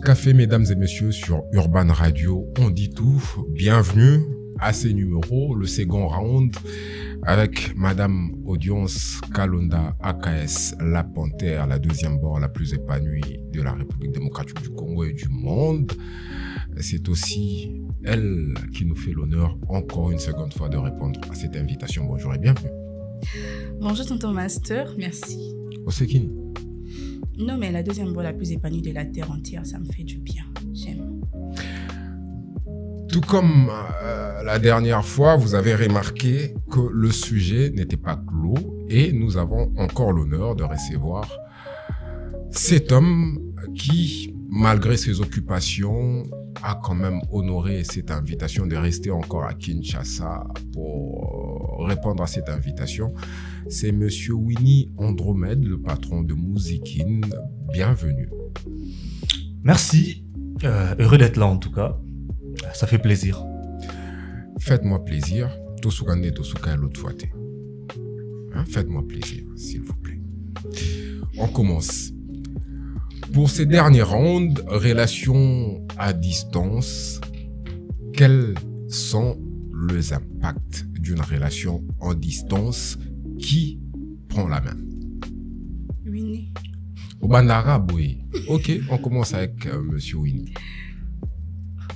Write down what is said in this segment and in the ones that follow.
Café, mesdames et messieurs, sur Urban Radio. On dit tout. Bienvenue à ces numéros, le second round, avec Madame Audience Kalonda AKS, la panthère, la deuxième bord la plus épanouie de la République démocratique du Congo et du monde. C'est aussi elle qui nous fait l'honneur, encore une seconde fois, de répondre à cette invitation. Bonjour et bienvenue. Bonjour tonton Master, merci. Osekini. Non mais la deuxième voix la plus épanouie de la terre entière, ça me fait du bien, j'aime. Tout comme la dernière fois, vous avez remarqué que le sujet n'était pas clos et nous avons encore l'honneur de recevoir cet homme qui, malgré ses occupations, a quand même honoré cette invitation de rester encore à Kinshasa pour répondre à cette invitation. C'est Monsieur Winnie Andromède, le patron de Muzikine. Bienvenue. Merci. Heureux d'être là en tout cas. Ça fait plaisir. Faites-moi plaisir. Tosukane Tosuka l'autre fois. Faites-moi plaisir, s'il vous plaît. On commence. Pour ces derniers rounds, relations à distance, quels sont les impacts d'une relation en distance? Qui prend la main? Winnie. Au Bandara, oui. Ok, on commence avec Monsieur Winnie.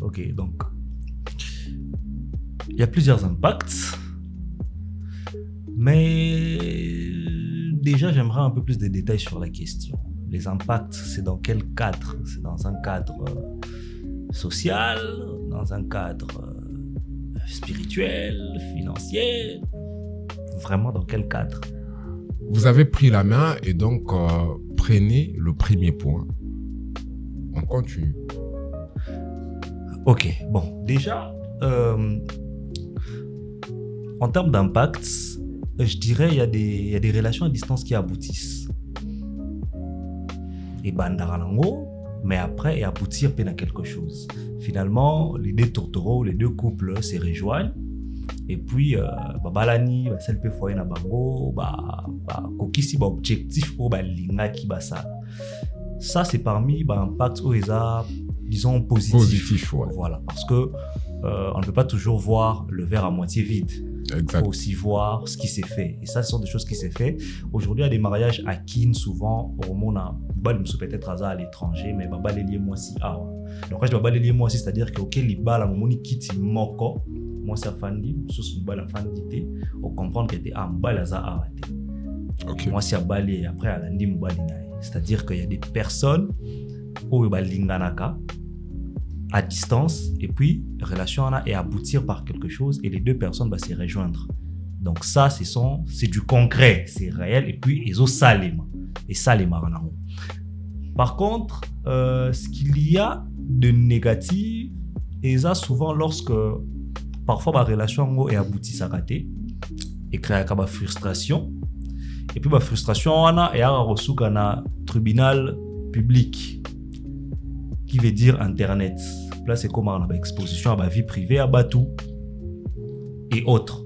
Ok, donc il y a plusieurs impacts, mais déjà j'aimerais un peu plus de détails sur la question. Les impacts, c'est dans quel cadre? C'est dans un cadre social, dans un cadre spirituel, financier? Vraiment dans quel cadre? Vous avez pris la main et donc prenez le premier point. On continue. Ok, bon, déjà, en termes d'impact, je dirais il y a des relations à distance qui aboutissent. Et bandarango, mais après, et aboutir à quelque chose. Finalement, les deux tourtereaux, les deux couples se rejoignent. Et puis, balani, celle peut foyer na bango, kokisi objectif pour linga ki ça. Ça, c'est parmi impact où ils ont, disons, positif. Ouais. Voilà, parce que on ne peut pas toujours voir le verre à moitié vide. Il faut aussi voir ce qui s'est fait. Et ça, ce sont des choses qui s'est fait. Aujourd'hui, il y a des mariages à Kin, souvent, au monde, peut-être à l'étranger, mais baba les liés moi si donc quand je baba les liés moi si, c'est-à-dire que ok les bala momoni kiti moko moi c'est afandi sous bala afandi on comprend que t'es bala za awate. Ok. Moi c'est balé après à l'andi mbali nae. C'est-à-dire qu'il y a des personnes où balinganaka à distance et puis relation là et aboutir par quelque chose et les deux personnes va se rejoindre. Donc ça c'est du concret, c'est réel et puis ils ont salima et salima ranango. Par contre, ce qu'il y a de négatif, et ça souvent lorsque parfois ma relation est aboutie à rater et créer une frustration, et puis ma frustration on a et a reçu un tribunal public qui veut dire internet. Là c'est comme on a exposition à ma vie privée, à Batou et autres.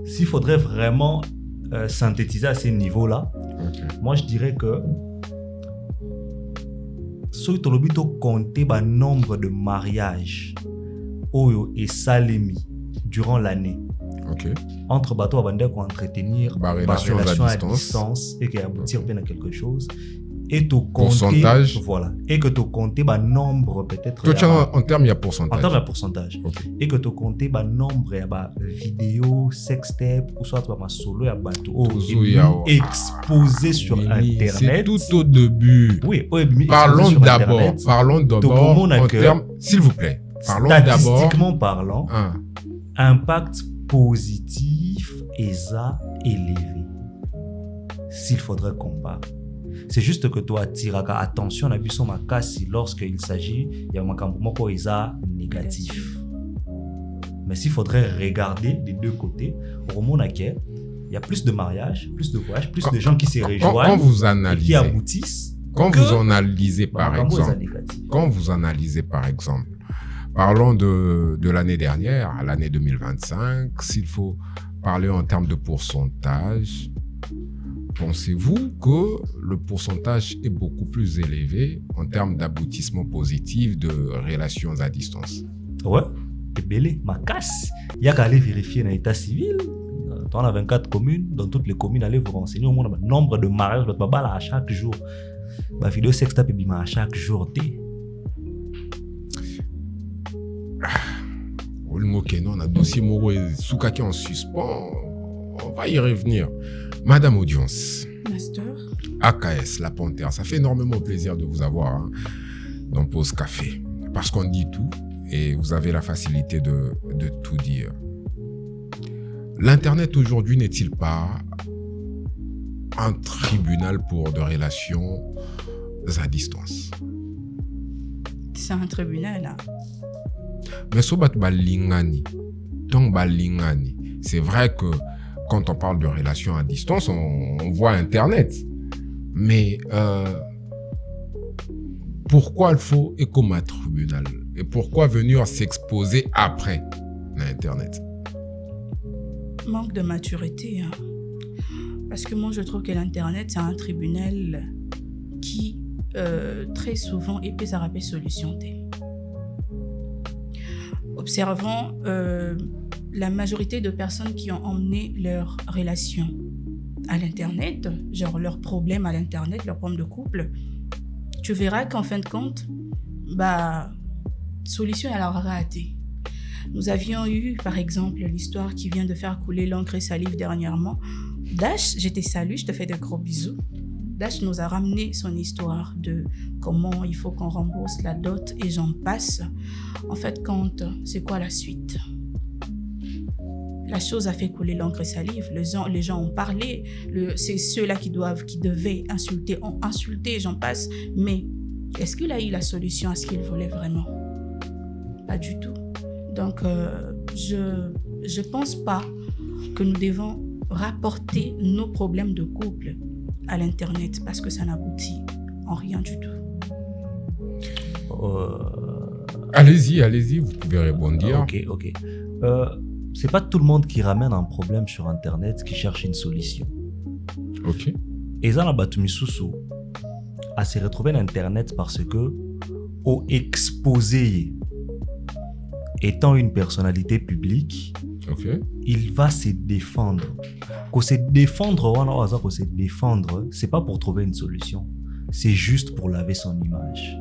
S'il faudrait vraiment synthétiser à ces niveaux-là, moi je dirais que si tu as compté le nombre de mariages et salemi durant l'année, entre bateaux à entretenir relation à distance et qui aboutir à quelque chose, et tu comptes pourcentage, voilà, et que tu comptes le nombre peut-être en termes il y a pourcentage. En termes de pourcentage. Et que tu comptes le nombre de vidéos, sextape ou soit ma solo ya bateau exposé sur internet. C'est tout au début. Oui, parlons d'abord en termes, s'il vous plaît. Parlons d'abord statistiquement parlant. Impact positif et ça élevé. S'il faudrait comparer. C'est juste que toi, tiraka attention à biso makasi lorsqu'il s'agit il y a makambo moko isa négatif. Mais s'il faudrait regarder des deux côtés, au moment il y a plus de mariages, plus de voyages, plus de gens qui se rejoignent quand vous analysez, et qui aboutissent. Quand vous analysez par exemple, parlons de l'année dernière, l'année 2025, s'il faut parler en termes de pourcentage, pensez-vous que le pourcentage est beaucoup plus élevé en termes d'aboutissement positif de relations à distance? Ouais, et belé, ma casse. Il y a qu'à aller vérifier dans l'état civil. Dans la 24 communes, dans toutes les communes, allez vous renseigner au moins le nombre de mariages de baba à chaque jour. Ma vidéo sextape et bima à chaque jour. Le mot que non, on a dossier Moro et Soukaki en suspens. On va y revenir. Madame Audience. Master. AKS, la Panthère. Ça fait énormément plaisir de vous avoir dans Pause Café. Parce qu'on dit tout et vous avez la facilité de tout dire. L'Internet aujourd'hui n'est-il pas un tribunal pour des relations à distance? C'est un tribunal, hein. Mais sobat balingani, donc balingani. C'est vrai que quand on parle de relations à distance, on voit Internet. Mais pourquoi il faut un tribunal? Et pourquoi venir s'exposer après l'Internet? Manque de maturité, hein. Parce que moi, je trouve que l'Internet, c'est un tribunal qui, très souvent, est plus à solution. Observons la majorité de personnes qui ont emmené leurs relations à l'Internet, genre leurs problèmes à l'Internet, leurs problèmes de couple, tu verras qu'en fin de compte, solution elle aura raté. Nous avions eu, par exemple, l'histoire qui vient de faire couler l'encre et salive dernièrement. Dash, je te salue, je te fais de gros bisous. Dash nous a ramené son histoire de comment il faut qu'on rembourse la dot et j'en passe. En fait, c'est quoi la suite? La chose a fait couler l'encre et salive. Les gens ont parlé. C'est ceux-là qui devaient insulter ont insulté, j'en passe. Mais est-ce qu'il a eu la solution à ce qu'il voulait vraiment? Pas du tout. Donc, je pense pas que nous devons rapporter nos problèmes de couple à l'Internet parce que ça n'aboutit en rien du tout. Allez-y, vous pouvez rebondir. Ok. C'est pas tout le monde qui ramène un problème sur Internet qui cherche une solution. Ok. Et ça, la Batumisusu a se retrouvé sur Internet parce que, au exposé, étant une personnalité publique, okay, il va se défendre. Se défendre, c'est pas pour trouver une solution, c'est juste pour laver son image.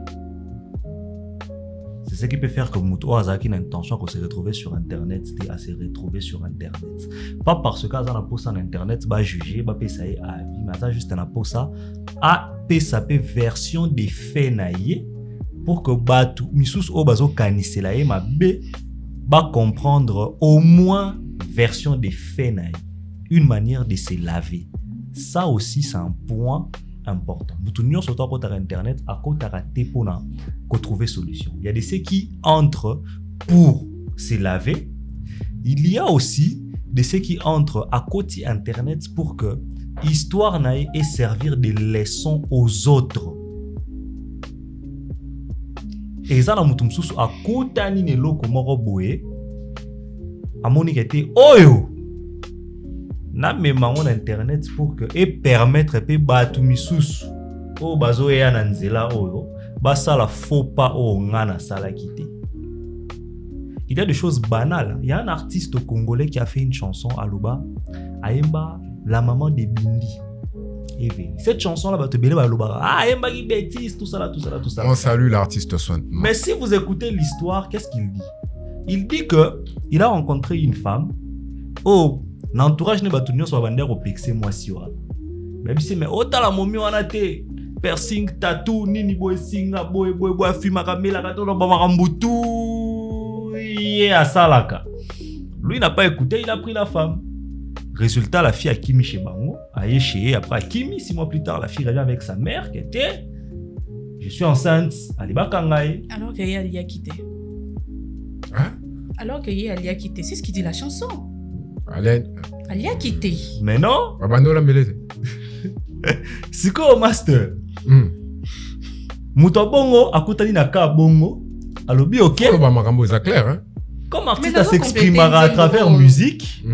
C'est ce qui peut faire que Mouto Azaki a l'intention de se retrouver sur Internet, c'est à se retrouver sur Internet. Pas parce que Azana poste en Internet, va juger, va payer à avis, mais ça juste un poste à payer version des faits naïe pour que Batu Missus Obazo Kanisela et ma B va comprendre au moins version des faits naïe, une manière de se laver. Ça aussi c'est un point important. Nous sur Internet à côté pour trouver solution. Il y a des ceux qui entrent pour se laver. Il y a aussi des ceux qui entrent à côté Internet pour que histoire naïe et servir de leçons aux autres. Et ça la mutumsusu à côté ni ne loko moko boye amoni kete oyo na memango na Internet pour que et permettre pe batu misusu o bazo ya na nzela oyo basala faux pas o ngana sala kité. Il y a des choses banales. Il y a un artiste congolais qui a fait une chanson à Luba, Aemba, la maman de Bindi. Cette chanson-là va te béler à Luba. Ah, Aemba qui bêtise, tout ça. On salue l'artiste Swan. Mais si vous écoutez l'histoire, qu'est-ce qu'il dit? Il dit que il a rencontré une femme. Oh, l'entourage n'est pas tout le monde sur la bandère au pixé moi si voilà. Même si mais autant la momie on a été piercing, tattoo, nini boy singa boy fuma kamela katolo bamarambutu. À Salaka. Lui n'a pas écouté, il a pris la femme. Résultat, la fille a Kimi chez Bango, a éché. Après Kimi, 6 mois plus tard, la fille revient avec sa mère qui était je suis enceinte, Aliba Kangaï. Alors que Yali a quitté. Hein? Alors que Yali a quitté, c'est ce qu'il dit la chanson. Ali a quitté. Mais non. Babando la mêlée. C'est quoi au master? Muto Bongo, akutani na ka Bongo. Alors, bien, ok. C'est clair, hein? Comme artiste s'exprimera à travers musique,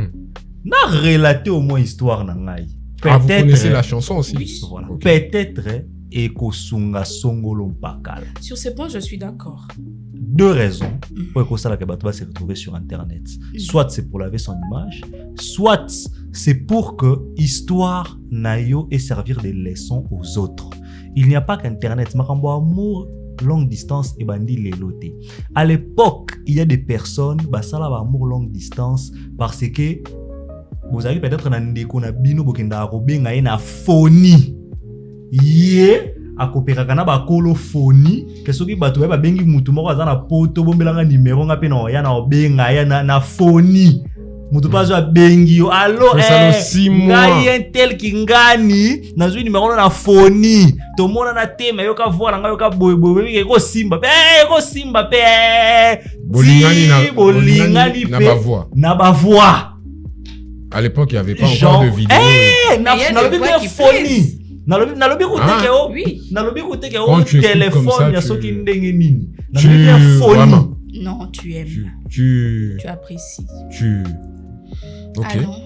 n'a relaté au moins histoire na ngai. Vous connaissez la chanson aussi? Oui, voilà. Okay. Peut-être ekosunga songolo mpakala. Sur ce point, je suis d'accord. 2 raisons pour que ça va se retrouver sur Internet. Soit c'est pour laver son image, soit c'est pour que histoire nayo et servir des leçons aux autres. Il n'y a pas qu'Internet. Makambo amour longue distance et bandi leloté. À l'époque, il y a des personnes basala amour longue distance parce que vous avez peut-être un ndeko na bino bokenda robenga na phony. Yé akopeka na ba kolophonie que soki bato ba bengi mutu moko aza na poto bombelanga numéro nga pe na ya na obenga ya na phony mutu pa zo bengi yo allo ngai un tel ki ngani na zo numéro na phony to mona na tema yo ka voila nga yo ka boyeboy ko simba pe bolingani na ba voix. À l'époque il y avait pas encore de vidéo. Na phony. Nalobi kote ke o téléphone ya soki ndenge nini. Vraiment. Non, tu aimes. Tu apprécies. OK. Alors.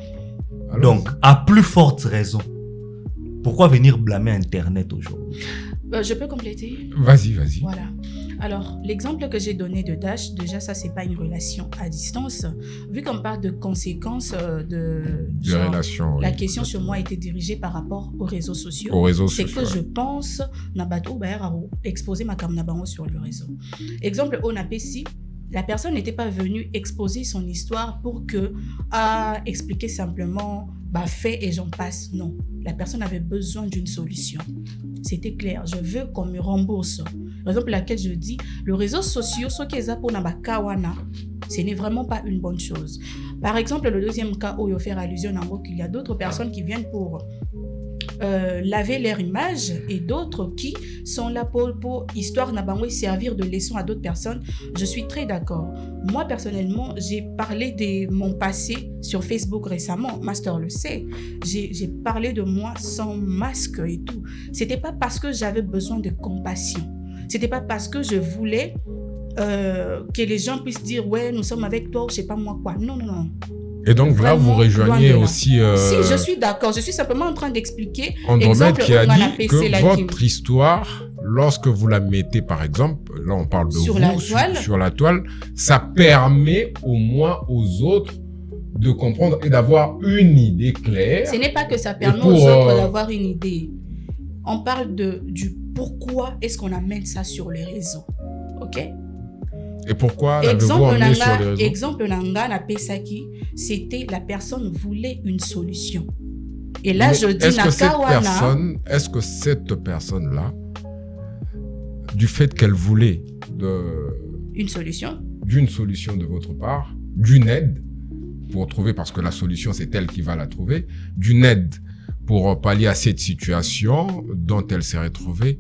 Donc, à plus forte raison, pourquoi venir blâmer Internet aujourd'hui? Je peux compléter? Vas-y. Voilà. Alors, l'exemple que j'ai donné de Dash, déjà, ça, c'est pas une relation à distance. Vu qu'on parle de conséquences de relations, la question sur moi était dirigée par rapport aux réseaux sociaux. C'est que je pense, Nabato Bayer exposer ma caméra sur le réseau. Exemple, on a si la personne n'était pas venue exposer son histoire pour expliquer simplement fait et j'en passe. Non, la personne avait besoin d'une solution. C'était clair. Je veux qu'on me rembourse. Raison pour laquelle je dis, le réseau social, ce n'est vraiment pas une bonne chose. Par exemple, le deuxième cas où il faut faire allusion en gros qu'il y a d'autres personnes qui viennent pour laver leur image et d'autres qui sont là pour histoire de servir de leçon à d'autres personnes. Je suis très d'accord. Moi, personnellement, j'ai parlé de mon passé sur Facebook récemment. Master le sait. J'ai parlé de moi sans masque et tout. C'était pas parce que j'avais besoin de compassion. C'était pas parce que je voulais que les gens puissent dire ouais, nous sommes avec toi, je sais pas moi quoi. Non. Et donc vraiment, là, vous rejoignez aussi... Si, je suis d'accord. Je suis simplement en train d'expliquer... Andromède qui a dit que votre histoire, lorsque vous la mettez, par exemple, là on parle de sur la toile, ça permet au moins aux autres de comprendre et d'avoir une idée claire. Ce n'est pas que ça permet aux autres d'avoir une idée. On parle du pourquoi est-ce qu'on amène ça sur les réseaux. OK? Et pourquoi l'avez-vous amené sur les réseaux? Exemple Nanga na Pesaki, c'était la personne voulait une solution. Et là, je dis est-ce que cette personne-là, du fait qu'elle voulait une solution, d'une solution de votre part, d'une aide pour trouver, parce que la solution c'est elle qui va la trouver, d'une aide pour pallier à cette situation dont elle s'est retrouvée,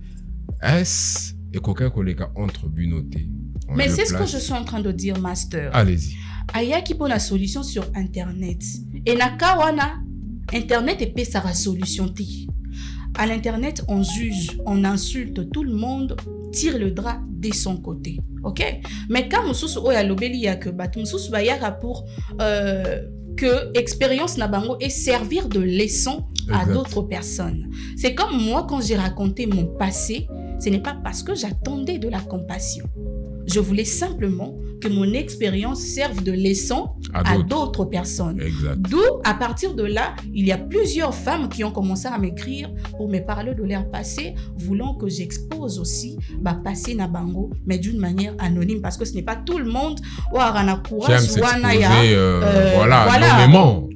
est-ce et qu'aucun collègue entre bunoté? Mais c'est ce que je suis en train de dire, Master. Allez-y. Aya qui pose la solution sur Internet. Et nakawana, Internet et paie sa solution. À l'Internet, on juge, on insulte, tout le monde tire le drap de son côté. OK? Mais quand Moussous oya lobeli ya que bat Moussous bayara pour que expérience nabango et servir de leçon à d'autres personnes. C'est comme moi quand j'ai raconté mon passé, ce n'est pas parce que j'attendais de la compassion. Je voulais simplement que mon expérience serve de leçon à d'autres personnes. D'où, à partir de là, il y a plusieurs femmes qui ont commencé à m'écrire pour me parler de leur passé, voulant que j'expose aussi ma passé na bango, mais d'une manière anonyme, parce que ce n'est pas tout le monde qui a un courage, nommément.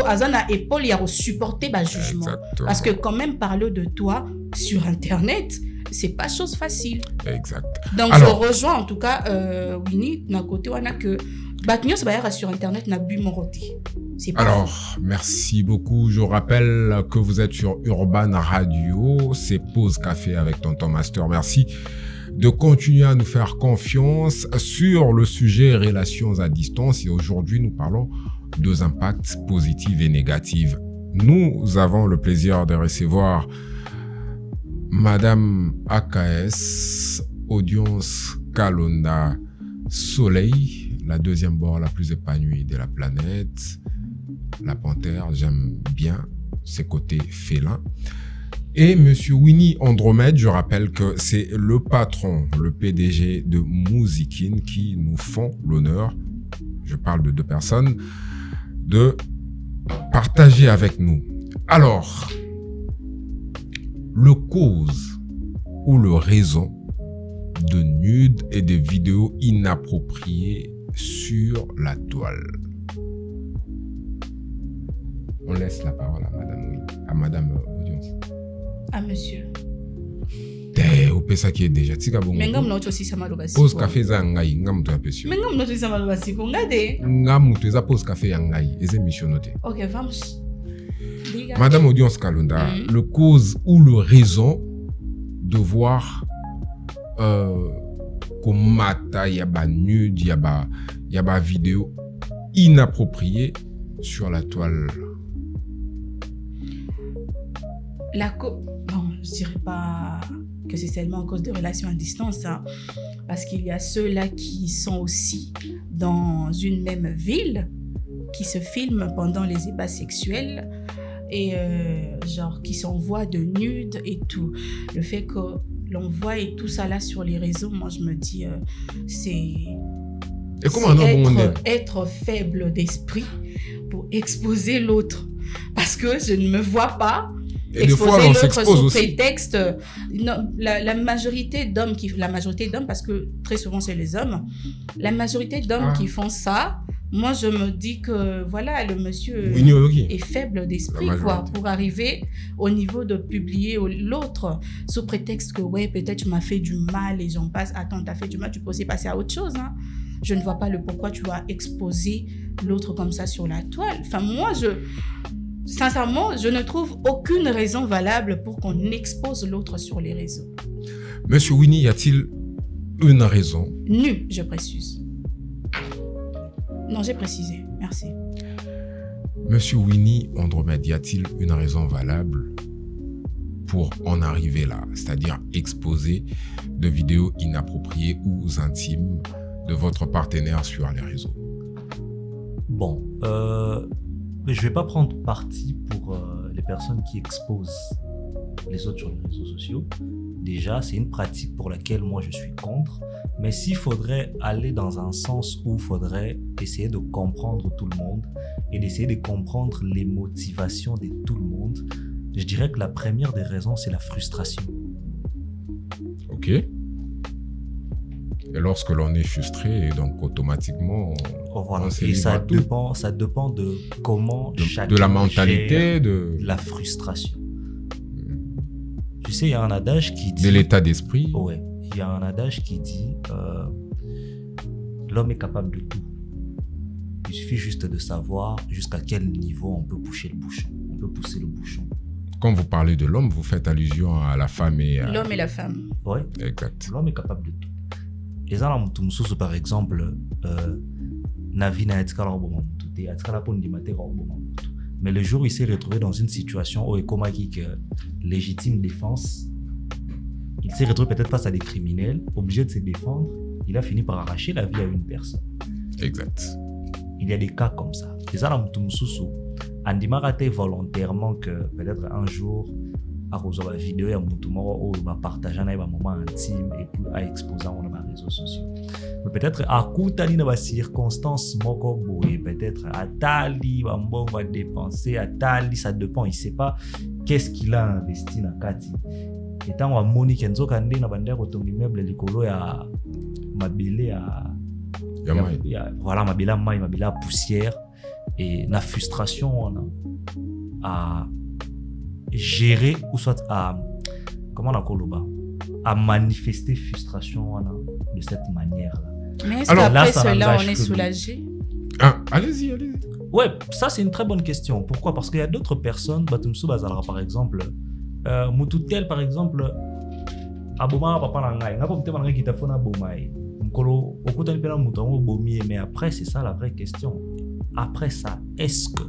Azana épaule, il y a supporté ma jugement. Exactement. Parce que quand même parler de toi sur Internet, c'est pas chose facile. Exact. Donc alors, je rejoins en tout cas Winnie na côté wana que batnios bayara sur Internet na bu moroti. Alors, merci beaucoup. Je rappelle que vous êtes sur Urban Radio, c'est Pause Café avec Tonton Master. Merci de continuer à nous faire confiance sur le sujet relations à distance. Et aujourd'hui, nous parlons deux impacts positifs et négatifs. Nous avons le plaisir de recevoir Madame AKS, Audience Kalonda Soleil, la deuxième bord la plus épanouie de la planète. La panthère, j'aime bien ses côtés félins. Et Monsieur Winnie Andromède, je rappelle que c'est le patron, le PDG de Mousikine qui nous font l'honneur, je parle de 2 personnes, de partager avec nous. Alors, le cause ou le raison de nudes et de vidéos inappropriées sur la toile. On laisse la parole à Madame Audience. À monsieur. Au pesa qui est déjà. Mais ngam na aussi sama lobasi. Pose café za ngai ngam to apesio. Mais ngam na aussi sama lobasi ko ngade. Ngam to za pose café ya ngai eze mission noté. OK, vamos. Madame Audience Kalunda, le cause ou le raison de voir komata yaba nude yaba vidéo inappropriée sur la toile. Bon, je dirais pas que c'est seulement à cause de relations à distance, hein, parce qu'il y a ceux-là qui sont aussi dans une même ville, qui se filment pendant les ébats sexuels et genre qui s'envoient de nudes et tout. Le fait que l'on voit et tout ça là sur les réseaux, moi je me dis c'est être faible d'esprit pour exposer l'autre, parce que je ne me vois pas et exposer l'autre sous prétexte. Non, la majorité d'hommes parce que très souvent c'est les hommes, la majorité d'hommes qui font ça, moi je me dis que voilà, le monsieur est faible d'esprit quoi, pour arriver au niveau de publier l'autre sous prétexte que ouais, peut-être tu m'as fait du mal et j'en passe. Attends, t'as fait du mal, tu peux aussi passer à autre chose, hein. Je ne vois pas le pourquoi tu vas exposer l'autre comme ça sur la toile. Enfin, moi, sincèrement, je ne trouve aucune raison valable pour qu'on expose l'autre sur les réseaux. Monsieur Winnie, y a-t-il une raison? Nu, je précise. Non, j'ai précisé. Merci. Monsieur Winnie Andromède, y a-t-il une raison valable pour en arriver là? C'est-à-dire exposer de vidéos inappropriées ou intimes de votre partenaire sur les réseaux? Bon, je ne vais pas prendre parti pour les personnes qui exposent les autres sur les réseaux sociaux. Déjà, c'est une pratique pour laquelle moi je suis contre. Mais s'il faudrait aller dans un sens où il faudrait essayer de comprendre tout le monde et d'essayer de comprendre les motivations de tout le monde, je dirais que la première des raisons, c'est la frustration. Ok. Et lorsque l'on est frustré, donc automatiquement, voilà. Et ça dépend de comment chacun de la mentalité, de la frustration. Tu sais, il y a un adage qui dit... De l'état d'esprit. Ouais. Il y a un adage qui dit l'homme est capable de tout. Il suffit juste de savoir jusqu'à quel niveau on peut pousser le bouchon. Quand vous parlez de l'homme, vous faites allusion à la femme et à... L'homme et la femme. Oui. Exact. L'homme est capable de tout. Et ça, par exemple, mais le jour où il s'est retrouvé dans une situation où il y a légitime défense, il s'est retrouvé peut-être face à des criminels, obligé de se défendre, il a fini par arracher la vie à une personne. Exact. Il y a des cas comme ça. Et ça, Andima raté volontairement que peut-être un jour, à cause de la vidéo, il y a un partage un moment intime et puis à exposer dans les réseaux sociaux. Mais peut-être à coup de la circonstance, peut-être à Tali, va dépenser, à Tali, ça dépend, il ne sait pas qu'est-ce qu'il a investi dans Kati. Et tant que Monique Enzo Kande na bandera kotonga immeuble likolo ya mabele ya voilà mabele mai mabele à poussière et la frustration on a gérer ou soit à comment on a à manifester frustration de cette manière là. Mais est-ce qu'après cela on est soulagé? Allez-y. Ouais, ça c'est une très bonne question. Pourquoi? Parce qu'il y a d'autres personnes, Batumsu Bazalra par exemple, Mututel par exemple, aboma papa na ngai ngako mtema ngai kitafona bomai mkolo okutani pena mutango bomie. Mais après c'est ça la vraie question. Après ça, est-ce que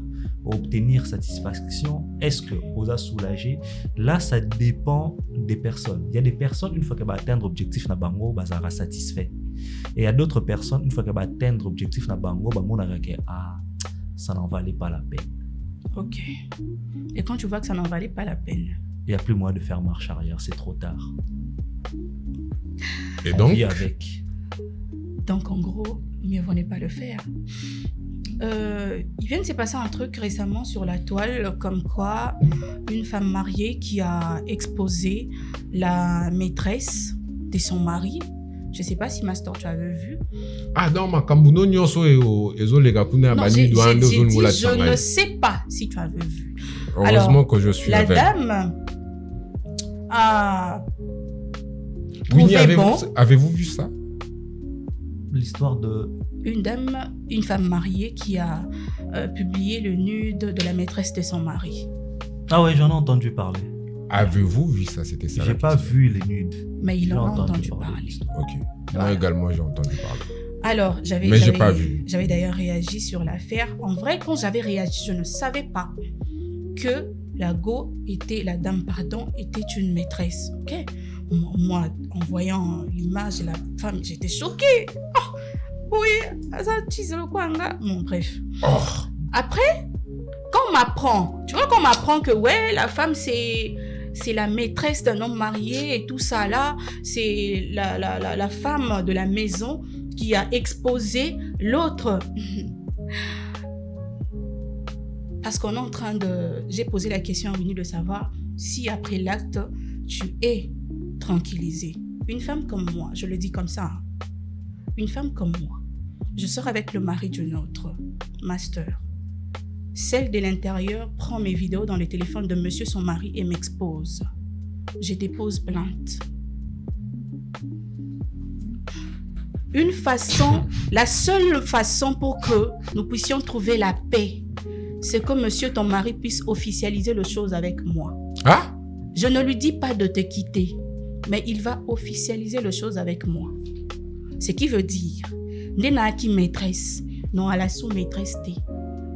obtenir satisfaction, est-ce que vous a soulagé? Là ça dépend des personnes. Il y a des personnes une fois qu'elles vont atteindre objectif na bango bazara satisfait, et il y a d'autres personnes une fois qu'elles vont atteindre objectif na bango bamona que ça n'en valait pas la peine. Ok. Et quand tu vois que ça n'en valait pas la peine? Il n'y a plus moyen de faire marche arrière, c'est trop tard. Et On donc vit avec. Donc, en gros, mieux vaut ne pas le faire. Il vient de se passer un truc récemment sur la toile, comme quoi une femme mariée qui a exposé la maîtresse de son mari. Je ne sais pas si Master, tu avais vu. Ah non, Makambuno Nyonso et Lega Kuna Non, Bani doit je ne sais pas si tu avais vu. Heureusement que je suis la avec. La dame a Winnie, trouvé bon. Avez-vous vu ça? L'histoire de... Une femme mariée qui a publié le nude de la maîtresse de son mari. Ah ouais, j'en ai entendu parler. Avez-vous vu ça? C'était ça. J'ai pas vu les nudes. Mais il en a entendu parler. Ok. Moi également, j'ai entendu parler. Alors, j'avais d'ailleurs réagi sur l'affaire. En vrai, quand j'avais réagi, je ne savais pas que la dame était une maîtresse. Ok. Moi, en voyant l'image de la femme, j'étais choquée. Oh, oui, ça, tu sais quoi, bon, bref. Oh. Après, quand on m'apprend, que ouais, la femme, c'est la maîtresse d'un homme marié et tout ça là, c'est la femme de la maison qui a exposé l'autre. Parce qu'on est en train de... J'ai posé la question à Winnie de savoir si après l'acte, tu es tranquillisée. Une femme comme moi, je le dis comme ça, une femme comme moi, je sors avec le mari d'une autre, Master. Celle de l'intérieur prend mes vidéos dans le téléphone de monsieur son mari et m'expose. Je dépose plainte. La seule façon pour que nous puissions trouver la paix, c'est que monsieur ton mari puisse officialiser les choses avec moi. Ah? Je ne lui dis pas de te quitter, mais il va officialiser les choses avec moi. Ce qui veut dire, Nena qui maîtresse, non à la sous-maîtresse t'es.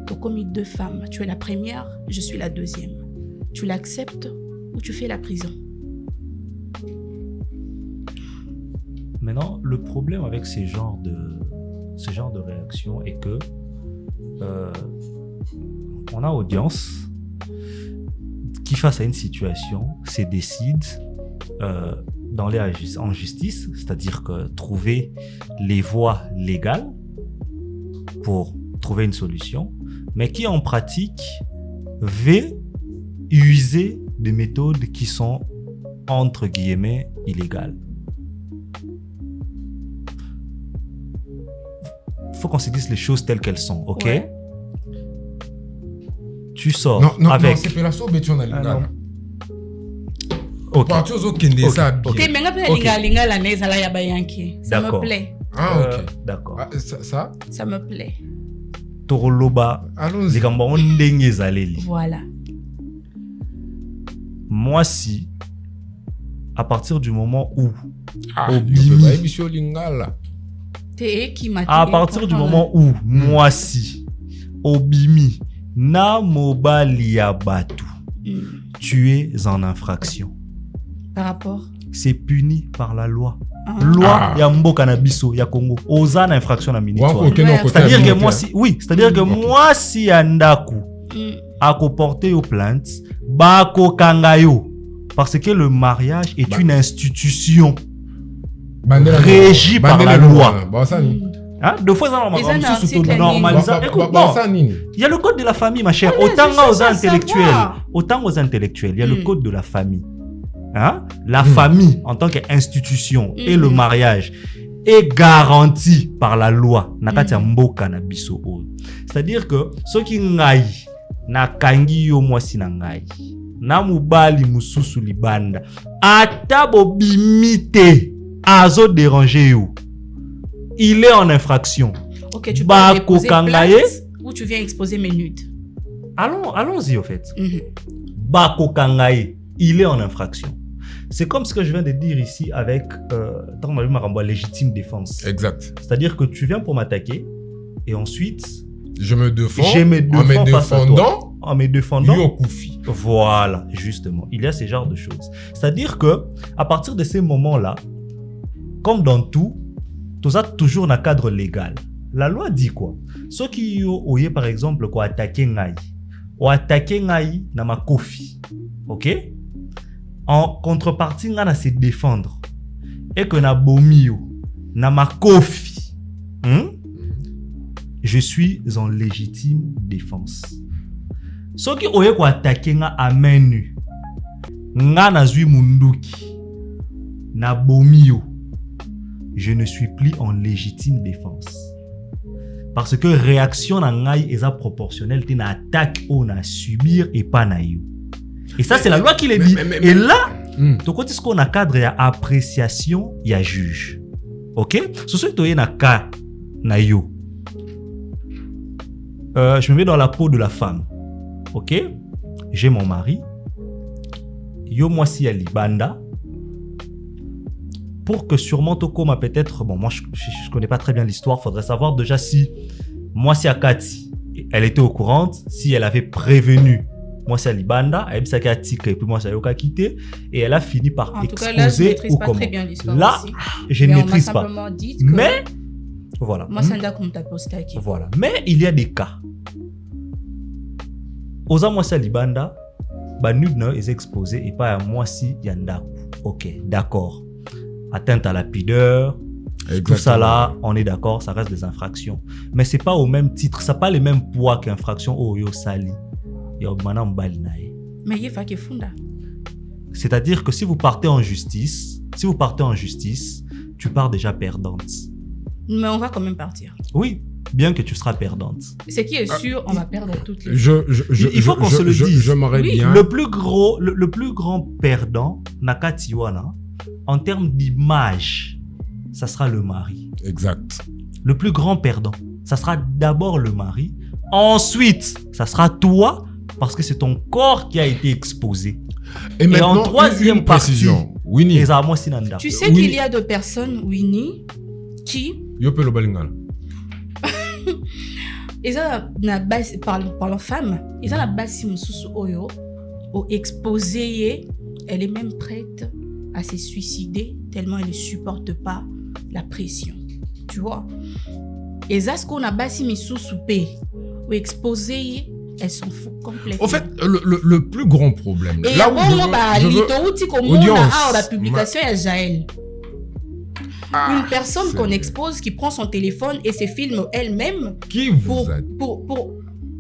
Tu as commis 2 femmes. Tu es la première, je suis la deuxième. Tu l'acceptes ou tu fais la prison? Maintenant, le problème avec ce genre de réaction est que on a audience qui, face à une situation, se décide d'aller en justice, c'est-à-dire que trouver les voies légales pour trouver une solution, mais qui en pratique veut user des méthodes qui sont entre guillemets illégales. Il faut qu'on se dise les choses telles qu'elles sont, ok? Ouais. Tu sors avec... Non, c'est pas la sauce, mais tu en as l'ingala. Ok. Ok, mais ça me plaît. Ah, ok. D'accord. Ça me plaît. Toroloba. Allons-y. Voilà. Moi, si, à partir du moment où... à partir du moment où, moi, si, Obimi, na mobali abatu, tu es en infraction. Par rapport? C'est puni par la loi. Loi ya mboka na biso ya Congo. Oza na infraction na minitoire. C'est-à-dire que moi si, oui, c'est-à-dire que moi si andaku ako porter aux plaintes, bako kangayo, parce que le mariage est une institution régie par la loi. Hein? Deux fois ça normalise. Écoute, il y a le code de la famille, ma chère. Autant aux intellectuels, il y a le code de la famille. Hein? La famille en tant qu'institution et le mariage est garanti par la loi. C'est-à-dire que ceux qui ngai na kangi yo mwasi na ngai na mubali mususu libanda atabo bimite azo déranger yo, il est en infraction. Ok, tu peux déposer plainte ou tu viens exposer mes nudes? Allons-y au fait. Bako kangaye, il est en infraction. C'est comme ce que je viens de dire ici avec légitime défense. Exact. C'est-à-dire que tu viens pour m'attaquer et ensuite je me défends en me défendant. Yokufi. Voilà, justement. Il y a ce genre de choses. C'est-à-dire que à partir de ces moments-là, comme dans tout, ça toujours un cadre légal. La loi dit quoi? Ceux qui ont par exemple quoi attaquer ngai, ou attaquer ngai na ma kofi. OK? En contrepartie, nga na se défendre. Et que na bomio, na ma kofi. Je suis en légitime défense. Ce qui oye ko attaquer nga à main nue. Nga na zui munduki. Na bomio. Je ne suis plus en légitime défense. Parce que réaction na ngai est proportionnelle à attaque ou na subir et pas na yo. Et ça, c'est la loi qui le dit. Et là, tu vois ce qu'on a cadre, il y a appréciation, il y a juge. OK? Ce que tu as cas na yo. Je me mets dans la peau de la femme. OK? J'ai mon mari. Yo, moi, si elle libanda. Pour que sûrement Tokoma peut-être... Bon, moi, je ne connais pas très bien l'histoire. Il faudrait savoir déjà si... Moi, si Akati, elle était au courant, si elle avait prévenu... Moi, c'est Libanda, elle s'est quittée, et puis moi, c'est Yoka quitté, et elle a fini par en exposer tout cas, là, je ne maîtrise pas comment. très bien l'histoire. Là, aussi. je ne maîtrise pas. Dit que mais, voilà. Moi, c'est un comme ta poste. Voilà. Mais il y a des cas. Oza moi, c'est Libanda, bah, nous, ils exposés, et pas à moi, si Yanda. Ok, d'accord. Atteinte à la pudeur. Exactement. Tout ça là, on est d'accord, ça reste des infractions. Mais c'est pas au même titre, ça n'a pas le même poids qu'infraction au yo sali. Mais il faut funda. C'est-à-dire que si vous partez en justice, tu pars déjà perdante. Mais on va quand même partir. Oui, bien que tu seras perdante. Ce qui est sûr, on va perdre toutes les. Il faut qu'on se le dise. J'aimerais bien. Le plus grand perdant, Nakatiwana, en termes d'image, ça sera le mari. Exact. Le plus grand perdant, ça sera d'abord le mari. Ensuite, ça sera toi. Parce que c'est ton corps qui a été exposé. Et maintenant, en troisième précision, Winnie. Tu sais qu'il y a deux personnes, Winnie, qui... Yopelo Balingal. Ils ont parlant femme, ils ont la base sous oyo, au exposé, elle est même prête à se suicider tellement elle ne supporte pas la pression. Tu vois? Et ça, ce qu'on a base sous soupé, au exposé, elles s'en foutent complètement. En fait, le plus grand problème. Et là où la publication est Jaël. Une personne qu'on expose qui prend son téléphone et se filme elle-même. Qui vous a...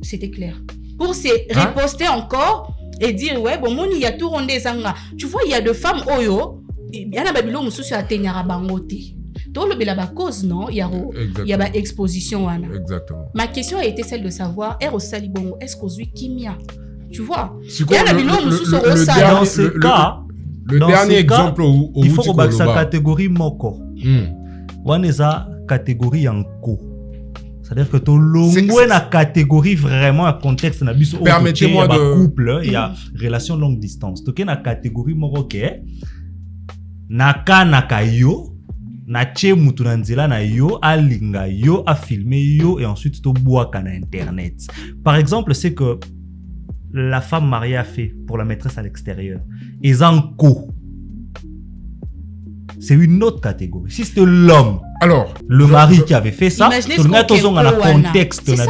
C'était clair. Pour se reposter encore et dire ouais bon il y a tout rondé zanga. Tu vois il y a deux femmes oyo. Il y a la babilo mususu a tenyara bangote. Donc le cause non il y a exposition wana. Exactement. Ma question a été celle de savoir est-ce qu'aux kimia tu vois dans ce cas le dernier exemple où il faut que sa catégorie moko waneza catégorie yanko c'est-à-dire que to longwe na catégorie vraiment à contexte na biso permettez-moi de couple il y a relation longue distance to na catégorie moko ke naka yo na che mutu na nzela na yo alinga yo a filmer yo et ensuite to boaka na internet. Par exemple, c'est que la femme mariée a fait pour la maîtresse à l'extérieur. Et Zanko, c'est une autre catégorie. Si c'était l'homme, alors le mari qui avait fait ça, c'est ça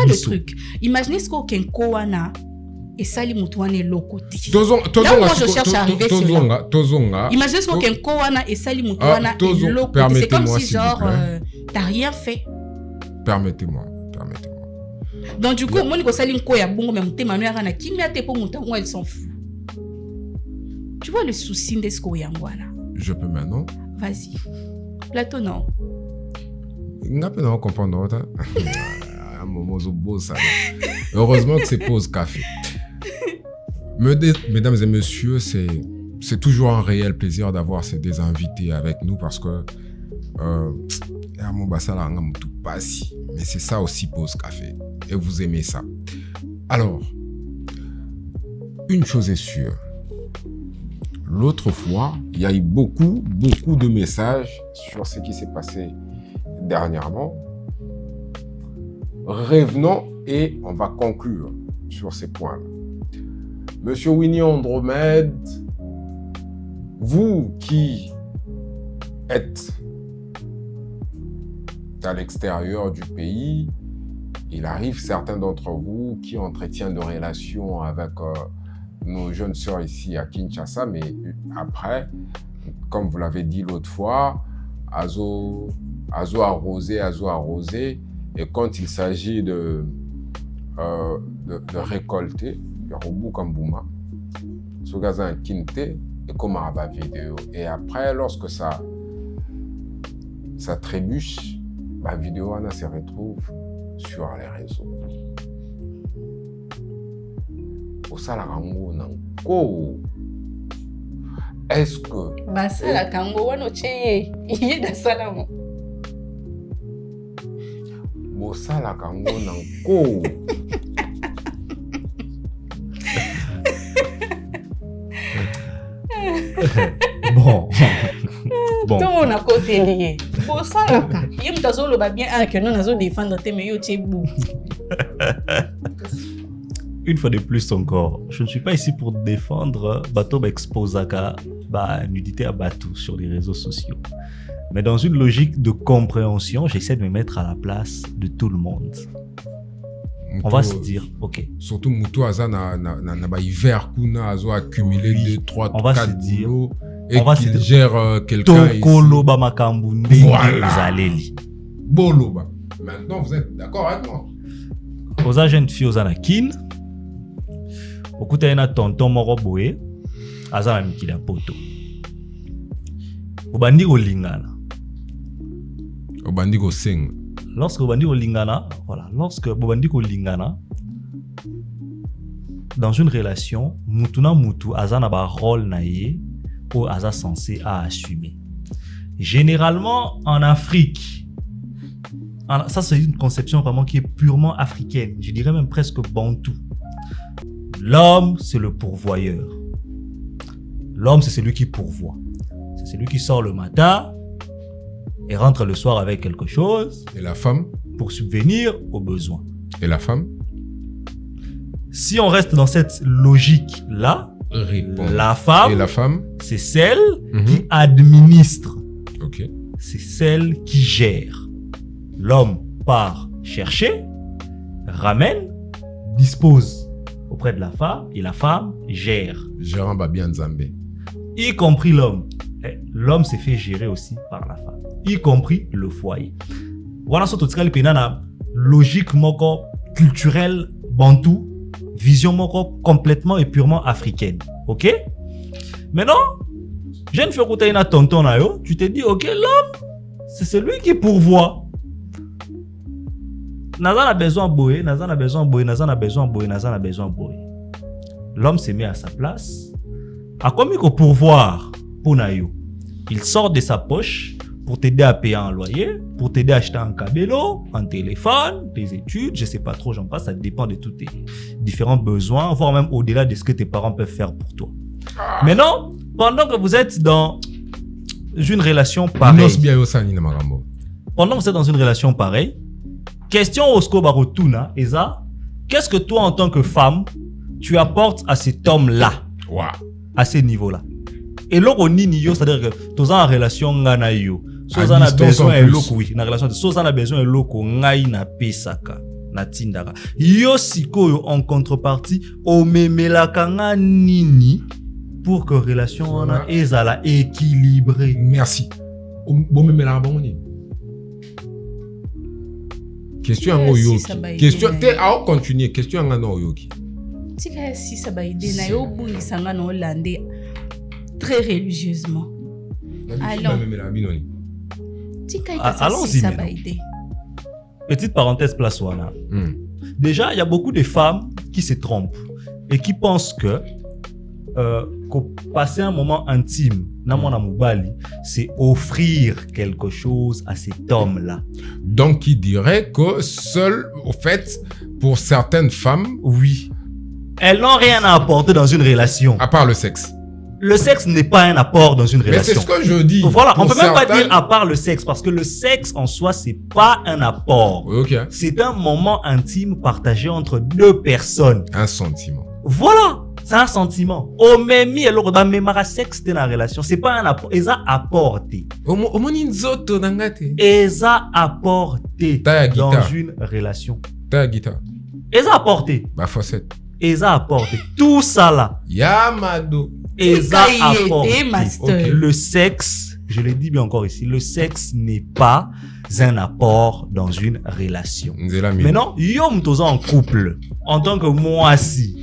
le truc. Imaginez ce qu'aucun koana et ça, les moutouanes locoté. Là où moi je cherche à arriver, c'est là. Imaginez ce qu'un koana et ça, les moutouanes est locoté. C'est comme si genre, t'as rien fait. Permettez-moi. Donc du coup, moi, je suis koya bongo mais mouté manu arana kimia te pour mouta elle s'en fout. Tu vois le souci de ce koya ngwana. Je peux maintenant. Vas-y. Plateau non. N'a pas comprendre ça. Heureusement que c'est pause café. Mesdames et messieurs, c'est toujours un réel plaisir d'avoir des invités avec nous parce que mais c'est ça aussi pause café et vous aimez ça. Alors, une chose est sûre, l'autre fois, il y a eu beaucoup de messages sur ce qui s'est passé dernièrement. Revenons et on va conclure sur ces points-là. Monsieur Winnie Andromède, vous qui êtes à l'extérieur du pays il arrive certains d'entre vous qui entretiennent de relations avec nos jeunes sœurs ici à Kinshasa, mais après, comme vous l'avez dit l'autre fois, azo arrosé, et quand il s'agit de récolter, Yorubu Kambouma, Sogaza Kinte, et comme à vidéo. Et après, lorsque ça trébuche, la vidéo se retrouve sur les réseaux. Au Salarango Nanko, est-ce que. Basala Kango wano cheye, yeda salamo. Au Salarango Nanko. Bon. Tout na côté lié. Bon ça, yem tazolo ba bien que non nazo défendre te mais yo tchebou. Une fois de plus encore, je ne suis pas ici pour défendre Bato Exposaka, nudité à Batou sur les réseaux sociaux. Mais dans une logique de compréhension, j'essaie de me mettre à la place de tout le monde. On va se dire, ok. Surtout Moutou Aza na hiver kuna azo accumulé 2, 3, 4 boulots et qu'il gère quelqu'un ici. Tokoloba Makambunde Zaleli. Boloba. Maintenant, vous êtes d'accord avec moi? Oza jeune fille Oza na kin. Okuta ena tonton moko boye. Aza na mikila poto. Obandi ko lingana. Obandi ko sing. Lorsque Bobandi Olingana, dans une relation, Mutuna Mutu Azana ba rôle naie ou Aza censé à assumer. Généralement en Afrique, ça c'est une conception vraiment qui est purement africaine, je dirais même presque bantou. L'homme c'est le pourvoyeur. L'homme c'est celui qui pourvoit. C'est celui qui sort le matin et rentre le soir avec quelque chose. Et la femme? Pour subvenir aux besoins. Et la femme? Si on reste dans cette logique-là, la femme, et la femme, c'est celle qui administre. Okay. C'est celle qui gère. L'homme part chercher, ramène, dispose auprès de la femme et la femme gère. Gérant Babien Nzambé. Y compris l'homme. L'homme s'est fait gérer aussi par la femme, y compris le foyer. Voilà ce que tu as logique moko culturelle bantou, vision moko complètement et purement africaine. Ok? Maintenant, jeune fille qui a tonton na yo, tu te dis ok, l'homme c'est celui qui pourvoit. Nazan a besoin boy, Nazan a besoin boy, Nazan a besoin boy, Nazan a besoin boy. L'homme se met à sa place. À combien qu'on pourvoir pour nayo? Il sort de sa poche pour t'aider à payer un loyer, pour t'aider à acheter un cabello, un téléphone, des études, je sais pas trop, j'en passe, ça dépend de tous tes différents besoins, voire même au-delà de ce que tes parents peuvent faire pour toi. Maintenant, pendant que vous êtes dans une relation pareille, question Osko Barotuna, Eza, qu'est-ce que toi en tant que femme, tu apportes à cet homme-là, à ce niveau-là? Et l'autre nini, c'est-à-dire que tu as une relation ngana yo. Soza na besoin de l'autre, oui. Na relation de Soza na besoin de l'autre, ngai na pesaka, na tindaka. Yo siko en contrepartie, o memelaka nga nini pour que relation wana ezala équilibrée. Merci. Bo memelaka bango nini? Question en oyoki. Question te a continuer. Question en oyoki. Tika si ça ba ide na yo bu isanga no lande. Très religieusement. Allons-y. Petite parenthèse place wana. Déjà, il y a beaucoup de femmes qui se trompent et qui pensent que passer un moment intime, c'est offrir quelque chose à cet homme-là. Donc, il dirait que seul, au fait, pour certaines femmes, oui, elles n'ont rien à apporter dans une relation. À part le sexe. Le sexe n'est pas un apport dans une relation. Mais c'est ce que je dis. Voilà, on peut même pas dire à part le sexe, parce que le sexe en soi, c'est pas un apport. Okay. C'est un moment intime partagé entre deux personnes. Un sentiment. Voilà, c'est un sentiment. Au même alors dans même sexe dans la relation, c'est pas un apport, ils a apporté. Ils a apporté dans une relation. Ta guitare. Ils ont apporté. Bah, Fossette. Ils ont apporté. Tout ça là. Yamado. Ils ont apporté. Okay. Le sexe, je le dis bien encore ici, le sexe n'est pas un apport dans une relation. Maintenant, yom toza en couple, en tant que moi si.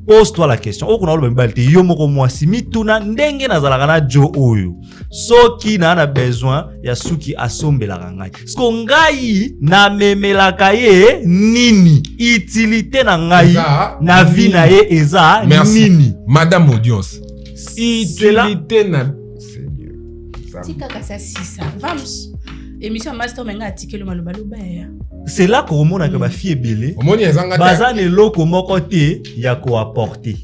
Pose-toi la question. O kuna balti yo moko mwasi mituna ndenge nazalaka na jo oyo. Soki na besoin ya suki asombelaka ngai. Sko ngai na memelaka ye nini? Utilité na ngai na vie na ye eza nini? Madame Audience. Utilité na Seigneur. Tika kasa sisa. Vamos. Émission master menga atikelo maloba ya. C'est là qu'on montre que ma fille est belle. Bazan est loko moko te ya ko apporter.